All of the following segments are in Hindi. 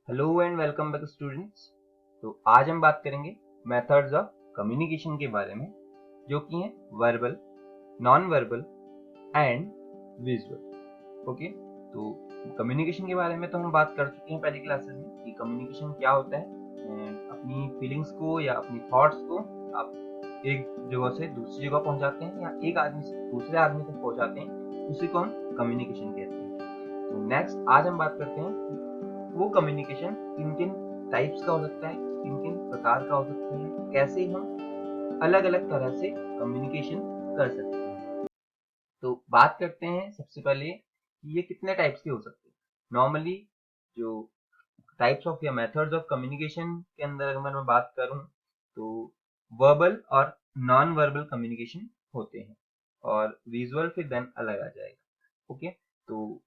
Hello and welcome back students. तो आज हम बात करेंगे मेथड्स ऑफ कम्युनिकेशन के बारे में, जो कि हैं verbal, non verbal and visual. Okay, तो कम्युनिकेशन के बारे में तो हम बात कर चुके हैं पहली क्लासेस में कि कम्युनिकेशन क्या होता है। अपनी फीलिंग्स को या अपनी थॉट्स को आप एक जगह से दूसरी जगह पहुंचाते हैं या एक आदमी से दूसरे आदमी तक पहुंचाते हैं, उसी को हम कम्युनिकेशन कहते हैं। तो नेक्स्ट आज हम बात करते हैं वो कम्युनिकेशन किन किन टाइप्स का हो सकता है, किन किन प्रकार का हो सकता है, कैसे हम अलग अलग तरह से कम्युनिकेशन कर सकते हैं। तो बात करते हैं सबसे पहले कि ये कितने टाइप्स के हो सकते हैं। नॉर्मली जो टाइप्स ऑफ या मेथड्स ऑफ कम्युनिकेशन के अंदर अगर मैं बात करूं तो वर्बल और नॉन वर्बल कम्युनिकेशन होते हैं और विजुअल फिर देन अलग आ जाएगा। ओके, तो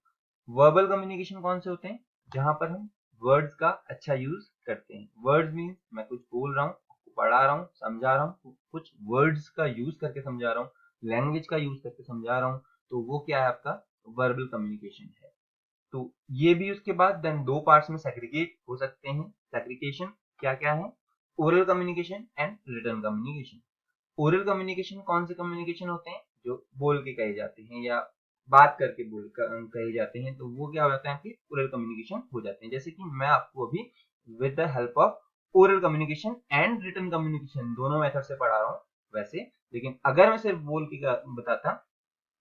वर्बल कम्युनिकेशन कौन से होते हैं? जहां पर हम वर्ड्स का अच्छा यूज करते हैं। वर्ड्स मीन्स मैं कुछ बोल रहा हूँ, आपको पढ़ा रहा हूँ, समझा रहा हूँ, कुछ वर्ड्स का यूज करके समझा रहा हूँ, लैंग्वेज का यूज करके समझा रहा हूँ, तो वो क्या है? आपका वर्बल कम्युनिकेशन है। तो ये भी उसके बाद देन दो पार्ट्स में सेग्रीगेट हो सकते हैं। सेग्रीगेशन क्या क्या है? Oral communication and written communication. Oral communication कौन से कम्युनिकेशन होते हैं? जो बोल के कहे जाते हैं या बात करके कहे जाते हैं, तो वो क्या हो जाता है? आपके ओरल कम्युनिकेशन हो जाते हैं। जैसे कि मैं आपको अभी with the help of oral communication and written communication दोनों मेथड से पढ़ा रहा हूँ वैसे, लेकिन अगर मैं सिर्फ बोल के बताता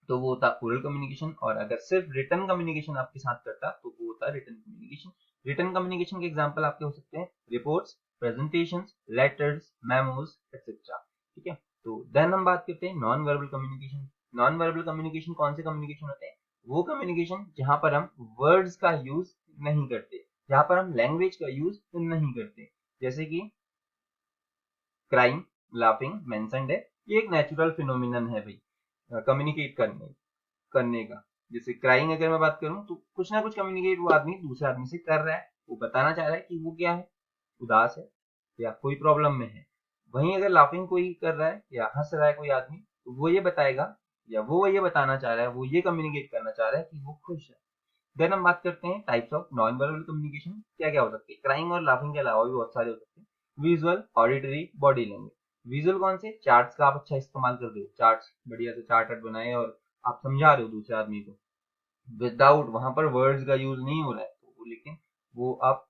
तो वो होता ओरल कम्युनिकेशन, और अगर सिर्फ रिटन कम्युनिकेशन आपके साथ करता तो वो होता रिटन कम्युनिकेशन। रिटन कम्युनिकेशन के एग्जांपल आपके हो सकते हैं reports, presentations, letters, memos etcetera. ठीक है, तो देन हम बात करते हैं non verbal communication. Non verbal communication कौन से कम्युनिकेशन होते हैं? वो कम्युनिकेशन जहां पर हम वर्ड्स का यूज नहीं करते, जहां पर हम लैंग्वेज का यूज नहीं करते। जैसे कि क्राइम, लाफिंग मेंशन्ड है, ये एक नेचुरल फिनोमिनन है भाई कम्युनिकेट करने का। जैसे क्राइंग अगर मैं बात करूं तो कुछ ना कुछ कम्युनिकेट वो आदमी दूसरे आदमी से कर रहा है, वो बताना चाह रहा है कि वो क्या है, उदास है या कोई प्रॉब्लम में है। वहीं अगर लाफिंग कोई कर रहा है या हंस रहा है कोई आदमी, तो वो ये बताएगा या वो ये बताना चाह रहा है, वो ये कम्युनिकेट करना चाह रहा है कि वो खुश है। देन हम बात करते हैं types of non verbal communication क्या क्या हो सकते हैं। क्राइंग और लाफिंग के अलावा भी बहुत सारे हो सकते हैं। Visual, auditory, body language. Visual कौन से? चार्ट्स का आप अच्छा इस्तेमाल कर रहे हो, चार्ट्स बढ़िया से चार्ट बनाए और आप समझा रहे हो दूसरे आदमी को विदाउट वहां पर वर्ड्स का यूज नहीं हो रहा है, तो लेकिन वो आप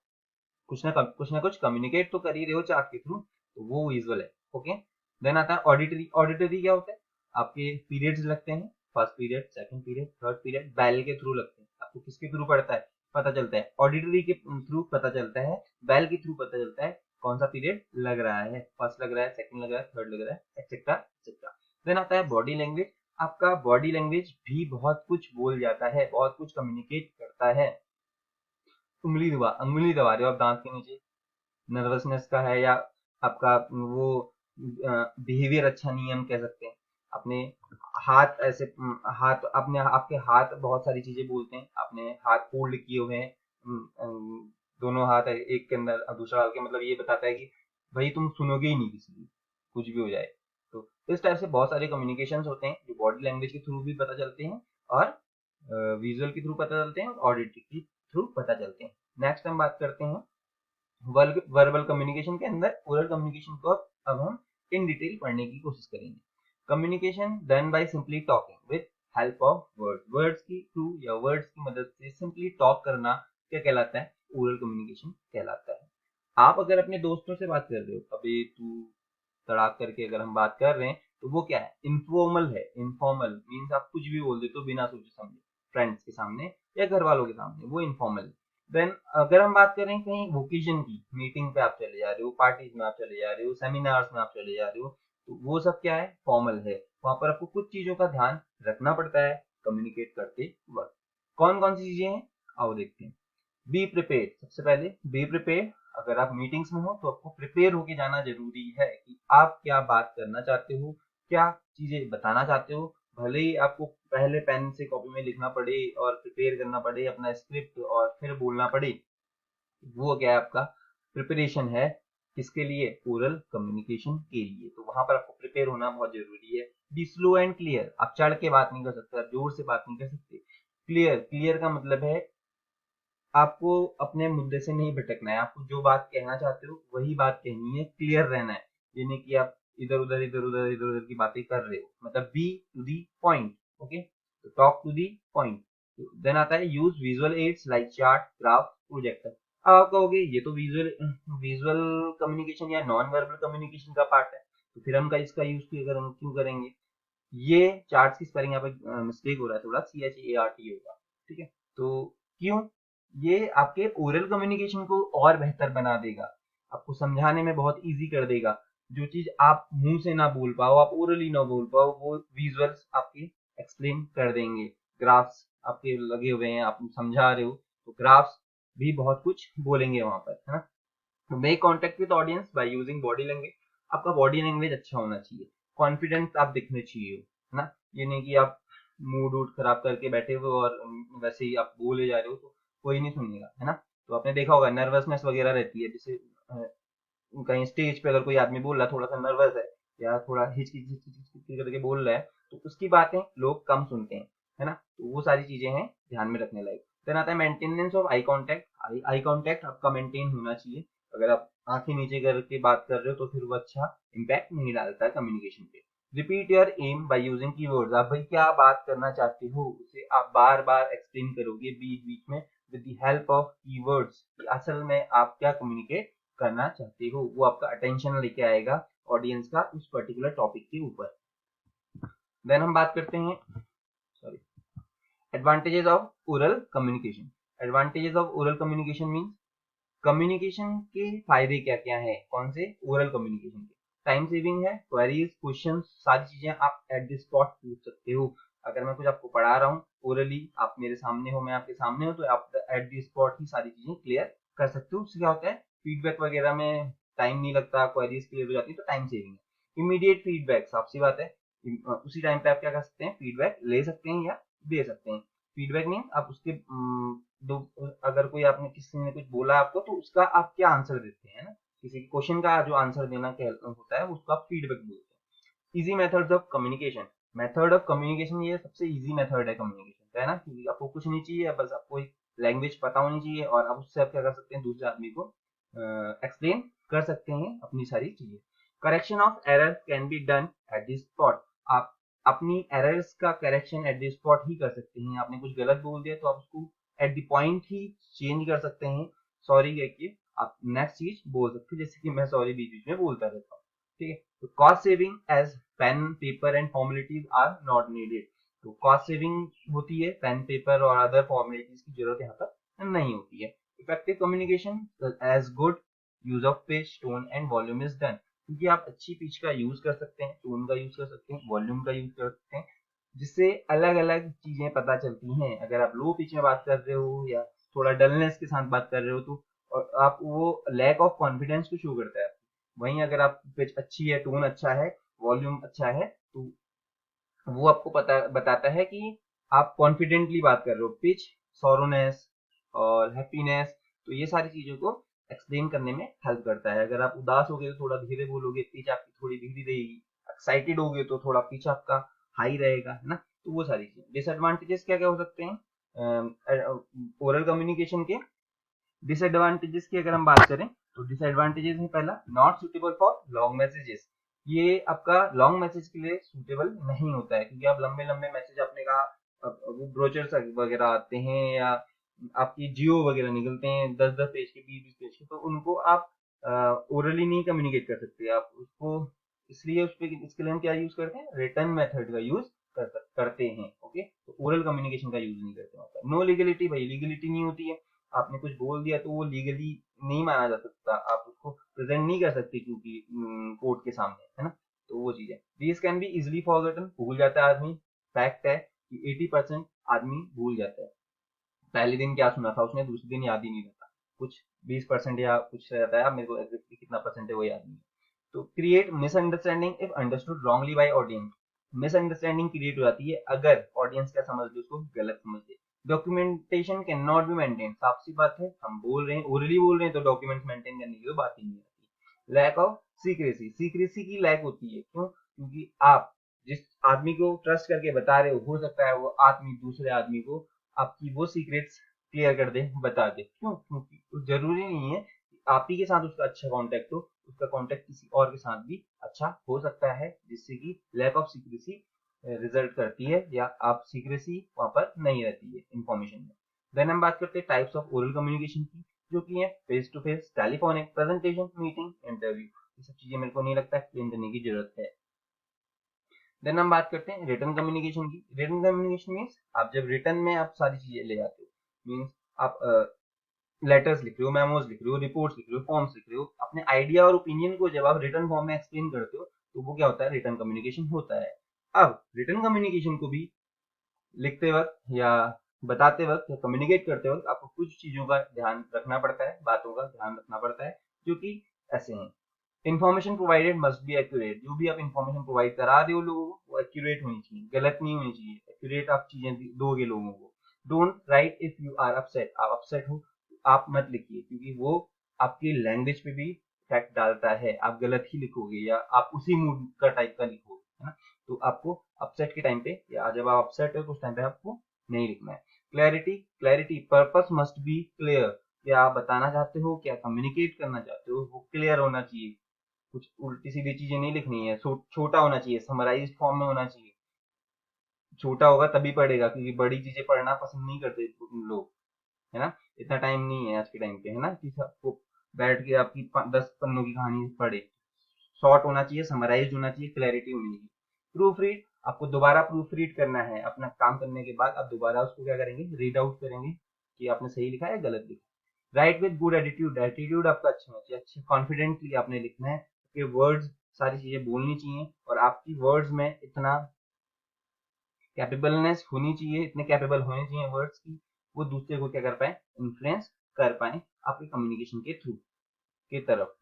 कुछ ना कुछ कम्युनिकेट तो कर ही रहे हो चार्ट के थ्रू, तो वो विजुअल है। ओके, देन आता है ऑडिटरी। ऑडिटरी क्या होता है? आपके पीरियड्स लगते हैं, first period, second period, third period, bell के थ्रू लगते हैं। आपको किसके थ्रू पड़ता है पता चलता है? ऑडिटरी के थ्रू पता चलता है, बेल के थ्रू पता चलता है कौन सा पीरियड लग रहा है, फर्स्ट लग रहा है, सेकंड लग रहा है, थर्ड लग रहा है, एक्सेट्रा एक्सेट्रा। देन आता है बॉडी लैंग्वेज। आपका बॉडी लैंग्वेज भी बहुत कुछ बोल जाता है, बहुत कुछ कम्युनिकेट करता है। उंगली दबा रहे हो आप दांत के नीचे, नर्वसनेस का है, या आपका वो बिहेवियर अच्छा नहीं है हम कह सकते हैं। अपने हाथ ऐसे हाथ अपने आपके हाथ बहुत सारी चीजें बोलते हैं। आपने हाथ फोल्ड किए हुए हैं, दोनों हाथ एक के अंदर दूसरा डाल के, मतलब ये बताता है कि भाई तुम सुनोगे ही नहीं किसी की, कुछ भी हो जाए। तो इस टाइप से बहुत सारे कम्युनिकेशन होते हैं जो बॉडी लैंग्वेज के थ्रू भी पता चलते हैं और विजुअल के थ्रू पता चलते हैं और ऑडिटरी के थ्रू पता चलते हैं। नेक्स्ट हम बात करते हैं वर्बल कम्युनिकेशन के अंदर ओरल कम्युनिकेशन को अब हम इन डिटेल पढ़ने की कोशिश करेंगे। Communication done by simply talking with help of words. Words की थ्रू या वर्ड्स की मदद से सिंपली टॉक करना क्या कहलाता है? ओरल कम्युनिकेशन कहलाता है। आप अगर अपने दोस्तों से बात कर रहे हो, अभी तू तड़ाक करके अगर हम बात कर रहे हैं, तो वो क्या है? इनफॉर्मल है। इनफॉर्मल मीन्स आप कुछ भी बोल देते हो बिना सोचे समझे, फ्रेंड्स के सामने या घर वालों के सामने, वो इनफॉर्मल। देन अगर हम बात करें कहीं वोकेशन की, मीटिंग पे आप चले जा रहे हो, पार्टीज में आप चले जा रहे हो, सेमिनार्स में आप चले जा रहे हो, तो वो सब क्या है? फॉर्मल है। वहां पर आपको कुछ चीजों का ध्यान रखना पड़ता है कम्युनिकेट करते वक्त। कौन कौन सी चीजें हैं आओ देखते हैं। बी प्रिपेयर्ड, सबसे पहले बी प्रिपेयर्ड। अगर आप मीटिंग्स में हो तो आपको प्रिपेयर होके जाना जरूरी है कि आप क्या बात करना चाहते हो, क्या चीजें बताना चाहते हो। भले ही आपको पहले पेन से कॉपी में लिखना पड़े और प्रिपेयर करना पड़े अपना स्क्रिप्ट और फिर बोलना पड़े, वो क्या है? आपका प्रिपरेशन है। किसके लिए? ओरल कम्युनिकेशन के लिए। तो वहां पर आपको प्रिपेयर होना बहुत जरूरी है। Be slow and clear. आप चढ़ के बात नहीं कर सकते, आप जोर से बात नहीं कर सकते। क्लियर, क्लियर का मतलब है आपको अपने मुद्दे से नहीं भटकना है, आपको जो बात कहना चाहते हो वही बात कहनी है, क्लियर रहना है। ये नहीं कि आप इधर उधर की बातें कर रहे हो, मतलब be to the point. Okay, तो talk to the point. Then आता है use visual aids like chart, graph, projector. अब आप कहोगे ये तो विजुअल विजुअल कम्युनिकेशन या नॉन वर्बल कम्युनिकेशन का पार्ट है, तो फिर हम इसका यूज क्यों करेंगे? ये चार्ट की स्पेलिंग यहाँ पे मिस्टेक हो रहा है, थोड़ा CHART होगा, ठीक है। तो क्यों? ये आपके ओरल कम्युनिकेशन को और बेहतर बना देगा, आपको समझाने में बहुत इजी कर देगा। जो चीज आप मुंह से ना बोल पाओ, आप ओरली ना बोल पाओ, वो विजुअल्स आपके एक्सप्लेन कर देंगे। ग्राफ्स आपके लगे हुए हैं, आप समझा रहे हो, तो ग्राफ्स भी बहुत कुछ बोलेंगे वहां पर, है ना। तो make contact with audience by using body language. आपका बॉडी लैंग्वेज अच्छा होना चाहिए, कॉन्फिडेंस आप दिखने चाहिए, है ना। ये नहीं कि आप मूड वूड खराब करके बैठे हो और वैसे ही आप बोले जा रहे हो, तो कोई नहीं सुनेगा, है ना। तो आपने देखा होगा नर्वसनेस वगैरह रहती है, जैसे कहीं स्टेज पे अगर कोई आदमी बोल रहा है, थोड़ा सा नर्वस है या थोड़ा हिचकी करके बोल रहा है, तो उसकी बातें लोग कम सुनते हैं, है ना। तो वो सारी चीजें हैं ध्यान में रखने लायक। देन आता है maintenance of eye contact. Eye contact आपका मेंटेन होना चाहिए। अगर आप आंखें नीचे करके बात कर रहे हो तो फिर वो अच्छा इम्पैक्ट नहीं डालता है कम्युनिकेशन पे। Repeat your aim by using keywords. आप भाई क्या बात करना चाहते हो उसे आप बार बार एक्सप्लेन करोगे बीच बीच में with the help of keywords. असल में आप क्या कम्युनिकेट करना चाहते हो, वो आपका अटेंशन लेके आएगा ऑडियंस का उस पर्टिकुलर टॉपिक के ऊपर। देन हम बात करते हैं, sorry, advantages of oral communication. Advantages of oral communication means communication के फायदे क्या क्या है, कौन से? ओरल कम्युनिकेशन के टाइम सेविंग है, क्वेरीज, क्वेश्चन, सारी चीजें आप एट द स्पॉट पूछ सकते हो। अगर मैं कुछ आपको पढ़ा रहा हूँ ओरली, आप मेरे सामने हो, मैं आपके सामने हूँ, तो आप एट द स्पॉट ही सारी चीजें क्लियर कर सकते हो। उससे क्या होता है, फीडबैक वगैरह में टाइम नहीं लगता, क्वेरीज क्लियर हो जाती है, तो टाइम सेविंग है। इमीडिएट फीडबैक, साफ सी बात है, उसी टाइम पे आप क्या कर सकते हैं, फीडबैक ले सकते हैं या दे सकते हैं। फीडबैक मीन आप उसके दो, अगर कोई आपने किसी ने कुछ बोला आपको, तो उसका आप क्या आंसर देते हैं ना, किसी क्वेश्चन का जो आंसर देना होता है उसको आप फीडबैक बोलते हैं। Easy methods of communication. Method of communication, ये सबसे इजी मेथड है कम्युनिकेशन का, है ना, क्योंकि आपको कुछ नहीं चाहिए, बस आपको एक लैंग्वेज पता होनी चाहिए और आप उससे आप क्या कर सकते हैं, दूसरे आदमी को एक्सप्लेन कर सकते हैं अपनी सारी चीजें। Correction of error can be done at the spot. आप अपनी एरर्स का करेक्शन एट द स्पॉट ही कर सकते हैं। आपने कुछ गलत बोल दिया तो आप उसको at the point he change कर सकते हैं, सॉरी कह के आप नेक्स्ट चीज बोल सकते हैं, जैसे कि मैं सॉरी बीच बीच में बोलता रहता हूँ, ठीक है। तो cost saving as pen paper and formalities are not needed. तो कॉस्ट सेविंग होती है, पेन पेपर और अदर फॉर्मेलिटीज की जरूरत यहाँ पर नहीं होती है। Effective communication as good use of pitch, tone and volume is done. क्योंकि आप अच्छी पिच का यूज कर सकते हैं, टोन का यूज कर सकते हैं, वॉल्यूम का यूज कर सकते हैं, जिससे अलग अलग चीजें पता चलती हैं। अगर आप लो पिच में बात कर रहे हो या थोड़ा डलनेस के साथ बात कर रहे हो, तो और आप वो लैक ऑफ कॉन्फिडेंस को शो करता है। वहीं अगर आप पिच अच्छी है, टोन अच्छा है, वॉल्यूम अच्छा है, तो वो आपको पता बताता है कि आप कॉन्फिडेंटली बात कर रहे हो। पिच, सॉरोनेस और हैप्पीनेस, तो ये सारी चीजों को एक्सप्लेन करने में हेल्प करता है। अगर आप उदास हो गए तो थोड़ा धीरे बोलोगे, पिच आपकी थोड़ी धीरे रहेगी। एक्साइटेड हो गए तो थोड़ा पिच आपका हाई रहेगा, है ना। तो वो सारी चीजें। डिसएडवांटेजेस क्या क्या हो सकते हैं ओरल कम्युनिकेशन के? डिसएडवांटेजेस की अगर हम बात करें तो डिसएडवांटेजेस में पहला, not suitable for long messages. ये आपका लॉन्ग मैसेज के लिए सुटेबल नहीं होता है, क्योंकि आप लंबे लंबे मैसेज, आपने कहा वो ब्रोचर्स वगैरह आते हैं या आपकी जियो वगैरह निकलते हैं 10-10 पेज के, 20-20 पेज के, तो उनको आप ओरली नहीं कम्युनिकेट कर सकते। आप उसको इसलिए उस पे इसके लिए हम क्या यूज करते हैं, रिटर्न मेथड का यूज करते हैं। ओके, तो ओरल कम्युनिकेशन का यूज नहीं करते हैं। नो लीगलिटी, भाई लीगलिटी नहीं होती है। आपने कुछ बोल दिया तो वो लीगली नहीं माना जा सकता, आप उसको प्रेजेंट नहीं कर सकते क्योंकि कोर्ट के सामने, है ना। तो वो चीज है। This can be easily forgotten, भूल जाता है आदमी। फैक्ट है कि 80% आदमी भूल जाता है। पहले दिन क्या सुना था उसने, दूसरे दिन याद ही नहीं रहता। कुछ 20% या कुछ रहता है, मेरे को एग्जैक्टली कितना परसेंट है वो याद नहीं है। तो create misunderstanding if understood wrongly by audience. Misunderstanding create हो जाती है अगर ऑडियंस क्या समझ ले, उसको गलत समझ ले। Documentation can not be maintain, साफ सी बात है, हम बोल रहे हैं ओरली बोल रहे हैं तो डॉक्यूमेंट्स मेंटेन करने की तो बात ही नहीं आती। लैक ऑफ सीक्रेसी, सीक्रेसी की लैक होती है। क्यों? क्योंकि आप जिस आदमी को ट्रस्ट करके बता रहे हो सकता है वो आदमी दूसरे आदमी को आपकी वो सीक्रेट्स क्लियर कर दे, बता दे। क्यों? क्योंकि जरूरी नहीं है आप ही के साथ उसका अच्छा कांटेक्ट हो, उसका कांटेक्ट किसी और के साथ भी अच्छा हो सकता है, जिससे कि लैक ऑफ सीक्रेसी रिजल्ट करती है या आप सीक्रेसी वहां पर नहीं रहती है इंफॉर्मेशन में। देन हम बात करते हैं टाइप्स ऑफ ओरल कम्युनिकेशन की, जो कि है face to face, telephonic, presentation, meeting, interview. ये सब चीजें मेरे को नहीं लगता एक्सप्लेन करने की जरूरत है। देन हम बात करते हैं रिटर्न कम्युनिकेशन की। रिटर्न कम्युनिकेशन मीन्स आप जब रिटर्न में आप सारी चीजें ले आते हो, मीन्स आप लेटर्स लिख रहे हो, मेमोज लिख रहे हो, रिपोर्ट्स लिख रहे हो, फॉर्म्स लिख रहे हो, अपने आइडिया और ओपिनियन को जब आप रिटर्न फॉर्म में एक्सप्लेन करते हो, तो वो क्या होता है? रिटर्न कम्युनिकेशन होता है। अब रिटर्न कम्युनिकेशन को भी लिखते वक्त या बताते वक्त या कम्युनिकेट करते वक्त आपको कुछ चीजों का ध्यान रखना पड़ता है, बातों का ध्यान रखना पड़ता है, जो कि ऐसे हैं। Information provided must be accurate. जो भी आप इन्फॉर्मेशन प्रोवाइड करा रहे हो लोगों को, वो एक्यूरेट होनी चाहिए, गलत नहीं होनी चाहिए। एक्यूरेट आप चीजें दोगे लोगों को। Don't write if you are upset. आप अपसेट हो आप मत लिखिए, क्योंकि वो आपकी लैंग्वेज पे भी इफेक्ट डालता है। आप गलत ही लिखोगे या आप उसी मूड का टाइप का लिखोगे, है ना? तो आपको अपसेट के टाइम पे या जब आप अपसेट हो तो उस टाइम पे आपको नहीं लिखना है। Clarity, clarity, purpose must be clear. क्या आप बताना चाहते हो, क्या कम्युनिकेट करना चाहते हो, वो क्लियर होना चाहिए। कुछ उल्टी सीधी चीजें नहीं लिखनी है। छोटा होना चाहिए, समराइज्ड फॉर्म में होना चाहिए। छोटा होगा तभी पढ़ेगा, क्योंकि बड़ी चीजें पढ़ना पसंद नहीं करते लोग, है ना? इतना टाइम नहीं है आज के टाइम पे, है ना, कि सबको बैठ के आपकी 10 पन्नों की कहानी पढ़े। शॉर्ट होना चाहिए, समराइज्ड होना चाहिए, क्लैरिटी होनी चाहिए। प्रूफ रीड, आपको दोबारा प्रूफ रीड करना है। अपना काम करने के बाद आप दोबारा उसको क्या करेंगे? रीड आउट करेंगे कि आपने सही लिखा है गलत लिखा। Right with good attitude, attitude आपका अच्छा होना चाहिए, अच्छे कॉन्फिडेंटली आपने लिखना है, कि वर्ड्स सारी चीजें बोलनी चाहिए और आपकी वर्ड्स में इतना कैपेबलनेस होनी चाहिए, इतने कैपेबल होने चाहिए वर्ड्स की, वो दूसरे को क्या कर पाए? इन्फ्लुएंस कर पाए आपके कम्युनिकेशन के थ्रू की तरफ।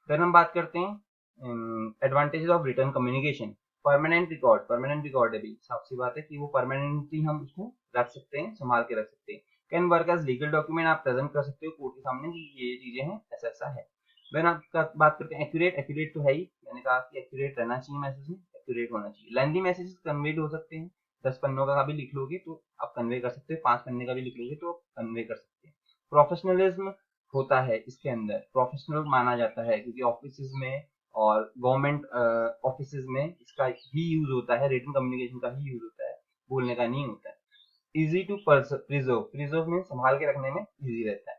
फिर हम बात करते हैं advantages of return communication. Permanent record, permanent record है भी साफ सी बात है कि वो परमानेंटली हम उसको रख सकते हैं, संभाल के रख सकते हैं। Can work as legal document, आप प्रेजेंट कर सकते हो कोर्ट के सामने कि ये चीजें हैं, ऐसा ऐसा है। देन आपका बात करते हैं एक्यूरेट, एक्यूरेट तो है ही, मैंने कहा कि एक्यूरेट रहना चाहिए मैसेज में, एक्यूरेट होना चाहिए। लेंथी मैसेजेस कन्वेड हो सकते हैं, 10 पन्नों का भी लिख लोगे तो आप कन्वे कर सकते हो, 5 पन्ने का भी लिख लोगे तो आप कन्वे कर सकते हैं। प्रोफेशनलिज्म होता है इसके अंदर, प्रोफेशनल माना जाता है, क्योंकि ऑफिस में और गवर्नमेंट ऑफिस में इसका ही यूज होता है, रिटन कम्युनिकेशन का ही यूज होता है, बोलने का नहीं होता है। इजी टू प्रिजर्व, प्रिजर्व में संभाल के रखने में इजी रहता है।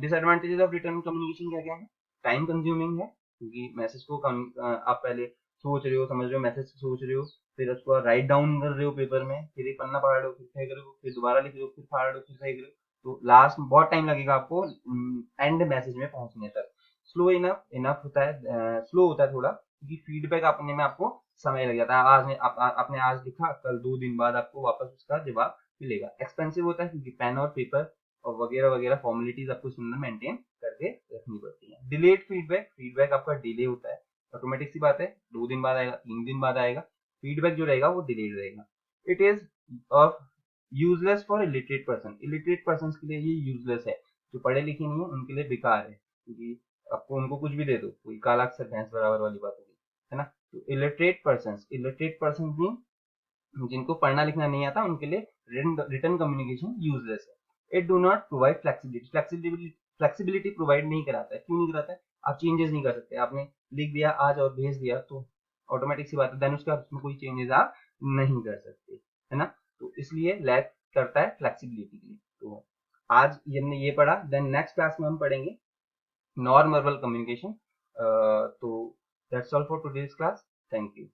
डिसएडवांटेजेस ऑफ रिटर्न कम्युनिकेशन क्या क्या है? टाइम कंज्यूमिंग है, क्योंकि मैसेज को आप पहले सोच रहे हो, समझ रहे हो, मैसेज सोच रहे हो, फिर उसको राइट डाउन कर रहे हो पेपर में, फिर एक पन्ना पढ़ रहे हो, फिर फेंक रहे हो, फिर दोबारा लिख रहे हो, फिर फाड़ रहे हो, फिर फेंक रहे हो, तो लास्ट बहुत टाइम लगेगा आपको एंड मैसेज में पहुंचने तक। स्लो इनफ, इनफ होता है, स्लो होता है थोड़ा, क्योंकि फीडबैक अपने में आपको समय लग जाता है। आज में आपने आज लिखा, कल 2 दिन बाद आपको वापस उसका जवाब मिलेगा। एक्सपेंसिव होता है, क्योंकि पेन और पेपर और वगैरह वगैरह फॉर्मेलिटीज आपको इसके अंदर मेंटेन करके रखनी पड़ती है। डिलेड फीडबैक, फीडबैक आपका डिले होता है, ऑटोमेटिक सी बात है, 2 दिन बाद आएगा, 3 दिन बाद आएगा, फीडबैक जो रहेगा वो डिलेड रहेगा। It is of useless for illiterate person, illiterate person के लिए ये यूजलेस है, जो पढ़े लिखे नहीं है उनके लिए बेकार है, क्योंकि आपको उनको कुछ भी दे दो, कोई काला अक्षर भैंस बराबर वाली बात होगी, है ना? तो इलिटरेट पर्सन भी, जिनको पढ़ना लिखना नहीं आता, उनके लिए रिटर्न कम्युनिकेशन यूजलेस है। It do not provide flexibility, flexibility provide नहीं कराता है। क्यों नहीं कराता है? आप चेंजेस नहीं कर सकते, आपने लिख दिया आज और भेज दिया तो ऑटोमेटिक सी बात है, देन उसके बाद उसमें कोई चेंजेस आप नहीं कर सकते, है ना? तो इसलिए लैक करता है फ्लेक्सिबिलिटी के लिए। तो आज हमने ये पढ़ा, देन नेक्स्ट क्लास में हम पढ़ेंगे नॉन वर्बल कम्युनिकेशन। तो that's all for today's class. Thank you.